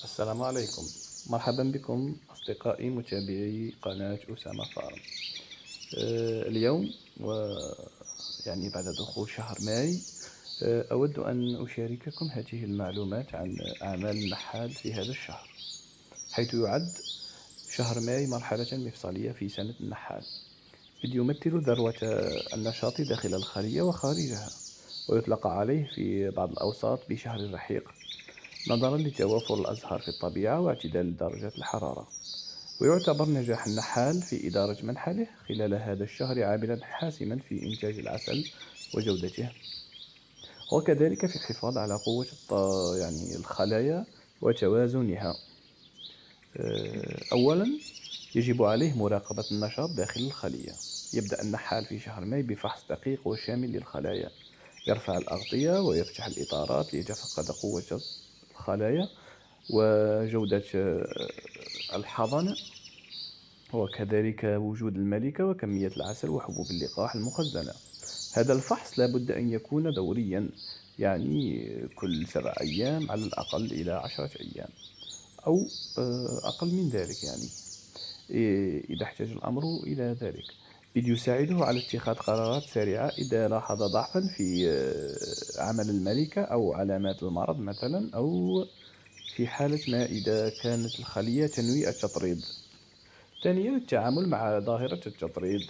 السلام عليكم. مرحبا بكم أصدقائي متابعي قناة أسامة فارم. اليوم يعني بعد دخول شهر ماي، أود أن أشارككم هذه المعلومات عن أعمال النحال في هذا الشهر، حيث يعد شهر ماي مرحلة مفصلية في سنة النحال، إذ يمثل ذروة النشاط داخل الخلية وخارجها، ويطلق عليه في بعض الأوساط بشهر الرحيق، نظرا لتوافر الأزهار في الطبيعة واعتدال درجات الحرارة. ويعتبر نجاح النحال في إدارة منحله خلال هذا الشهر عاملا حاسما في إنتاج العسل وجودته، وكذلك في الحفاظ على قوة يعني الخلايا وتوازنها. أولا، يجب عليه مراقبة النشاط داخل الخلية. يبدأ النحال في شهر ماي بفحص دقيق وشامل للخلايا، يرفع الأغطية ويفتح الإطارات ليتفقد قوة الخلايا وجودة الحضن، وكذلك وجود الملكة وكمية العسل وحبوب اللقاح المخزنة. هذا الفحص لا بد أن يكون دوريا، يعني كل 7 أيام على الأقل إلى 10 أيام، أو أقل من ذلك، يعني إذا احتاج الأمر إلى ذلك، إذ يساعده على اتخاذ قرارات سريعة إذا لاحظ ضعفا في عمل الملكة أو علامات المرض مثلا، أو في حالة ما إذا كانت الخلية تنوي التطريد. ثانيا، التعامل مع ظاهرة التطريد.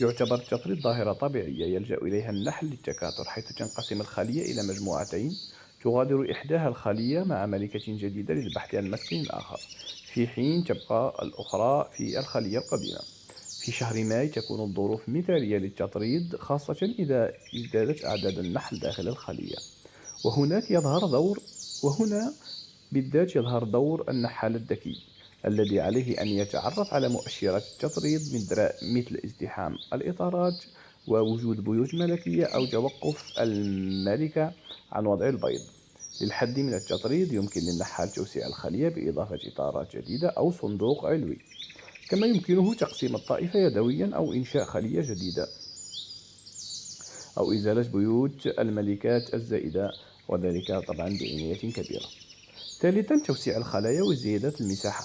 يعتبر التطريد ظاهرة طبيعية يلجأ إليها النحل للتكاثر، حيث تنقسم الخلية إلى مجموعتين، تغادر إحداها الخلية مع ملكة جديدة للبحث عن مسكن آخر، في حين تبقى الأخرى في الخلية القديمة. في شهر ماي تكون الظروف مثالية للتطريد، خاصة إذا ازدادت أعداد النحل داخل الخلية. وهناك يظهر دور وهنا بالذات يظهر دور النحال الذكي، الذي عليه أن يتعرف على مؤشرات التطريد مثل ازدحام الإطارات ووجود بيوت ملكية أو توقف الملكة عن وضع البيض. للحد من التطريد، يمكن للنحال توسيع الخلية بإضافة إطارات جديدة أو صندوق علوي، كما يمكنه تقسيم الطائفة يدويا أو إنشاء خلية جديدة، أو إزالة بيوت الملكات الزائدة، وذلك طبعا بعناية كبيرة. ثالثا، توسيع الخلايا وزيادة المساحة.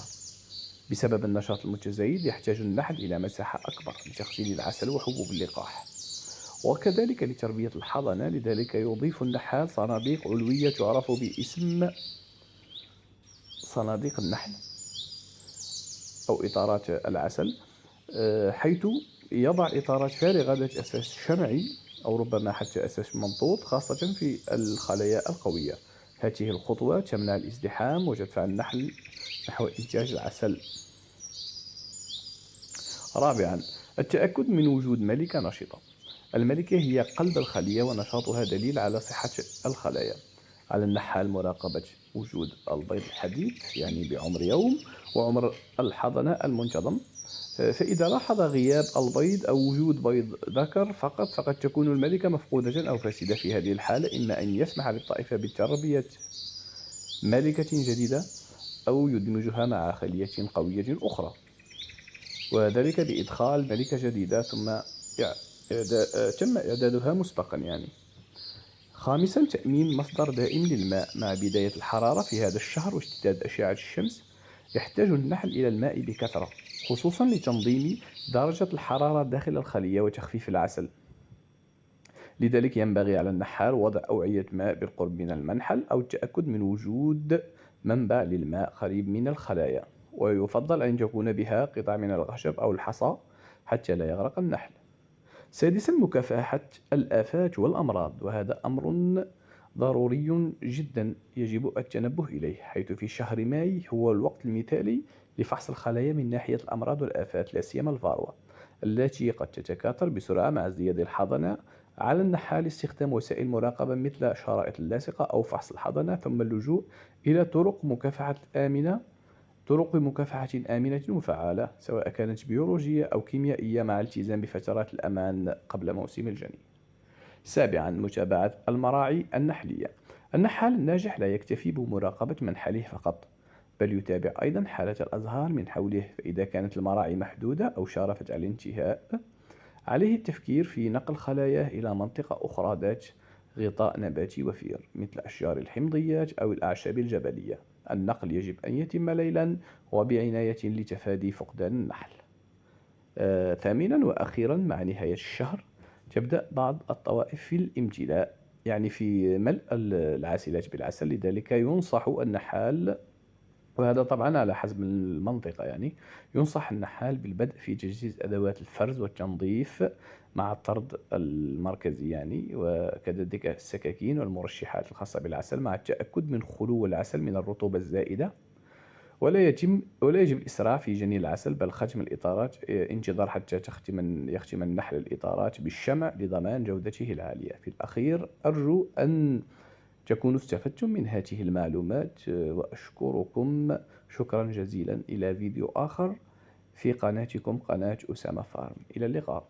بسبب النشاط المتزايد يحتاج النحل إلى مساحة أكبر لتخزين العسل وحبوب اللقاح، وكذلك لتربية الحضنة. لذلك يضيف النحال صناديق علوية تعرف باسم صناديق النحل أو إطارات العسل، حيث يضع إطارات فارغة ذات أساس شمعي أو ربما حتى أساس ممطوط، خاصة في الخلايا القوية. هذه الخطوة تمنع الازدحام وتدفع النحل نحو إنتاج العسل. رابعا، التأكد من وجود ملكة نشطة. الملكة هي قلب الخلية، ونشاطها دليل على صحة الخلايا. على النحال مراقبة وجود البيض الحديث، يعني بعمر يوم، وعمر الحضنة المنتظم. فإذا لاحظ غياب البيض أو وجود بيض ذكر فقط، فقد تكون الملكة مفقودة أو فاسدة. في هذه الحالة إما أن يسمح للطائفة بتربية ملكة جديدة، أو يدمجها مع خلية قوية أخرى، وذلك بإدخال ملكة جديدة تم إعدادها مسبقا، يعني. خامسا، تأمين مصدر دائم للماء. مع بداية الحرارة في هذا الشهر واشتداد أشعة الشمس، يحتاج النحل إلى الماء بكثرة، خصوصا لتنظيم درجة الحرارة داخل الخلية وتخفيف العسل. لذلك ينبغي على النحال وضع أوعية ماء بالقرب من المنحل، أو التأكد من وجود منبع للماء قريب من الخلايا، ويفضل أن تكون بها قطع من الخشب أو الحصى حتى لا يغرق النحل. سادسا، مكافحة الآفات والأمراض، وهذا أمر ضروري جدا يجب التنبه إليه، حيث في شهر ماي هو الوقت المثالي لفحص الخلايا من ناحية الأمراض والآفات، لا سيما الفاروة التي قد تتكاثر بسرعة مع ازدياد الحضنة. على النحال استخدام وسائل مراقبة مثل شرائط اللاصقة أو فحص الحضنة، ثم اللجوء إلى طرق مكافحة آمنة وفعالة، سواء كانت بيولوجية أو كيميائية، مع الالتزام بفترات الأمان قبل موسم الجني. سابعا، متابعة المراعي النحلية. النحال الناجح لا يكتفي بمراقبة منحله فقط، بل يتابع أيضا حالة الأزهار من حوله. فإذا كانت المراعي محدودة أو شارفت على الانتهاء، عليه التفكير في نقل خلاياه إلى منطقة أخرى ذات غطاء نباتي وفير مثل أشجار الحمضيات أو الأعشاب الجبلية. النقل يجب أن يتم ليلا وبعناية لتفادي فقدان النحل. ثامنا وأخيرا مع نهاية الشهر تبدأ بعض الطوائف في الامتلاء، يعني في ملء العاسلات بالعسل. لذلك ينصح النحال، وهذا طبعا على حسب المنطقة، يعني ينصح النحال بالبدء في تجهيز أدوات الفرز والتنظيف مع الطرد المركزي، يعني وكذلك السكاكين والمرشحات الخاصة بالعسل، مع التأكد من خلو العسل من الرطوبة الزائدة. ولا يجب الإسراع في جنين العسل، بل ختم الإطارات، انتظار حتى يختم النحل الإطارات بالشمع لضمان جودته العالية. في الأخير أرجو أن تكونوا استفدتم من هذه المعلومات، وأشكركم شكرا جزيلا. إلى فيديو آخر في قناتكم، قناة أسامة فارم. إلى اللقاء.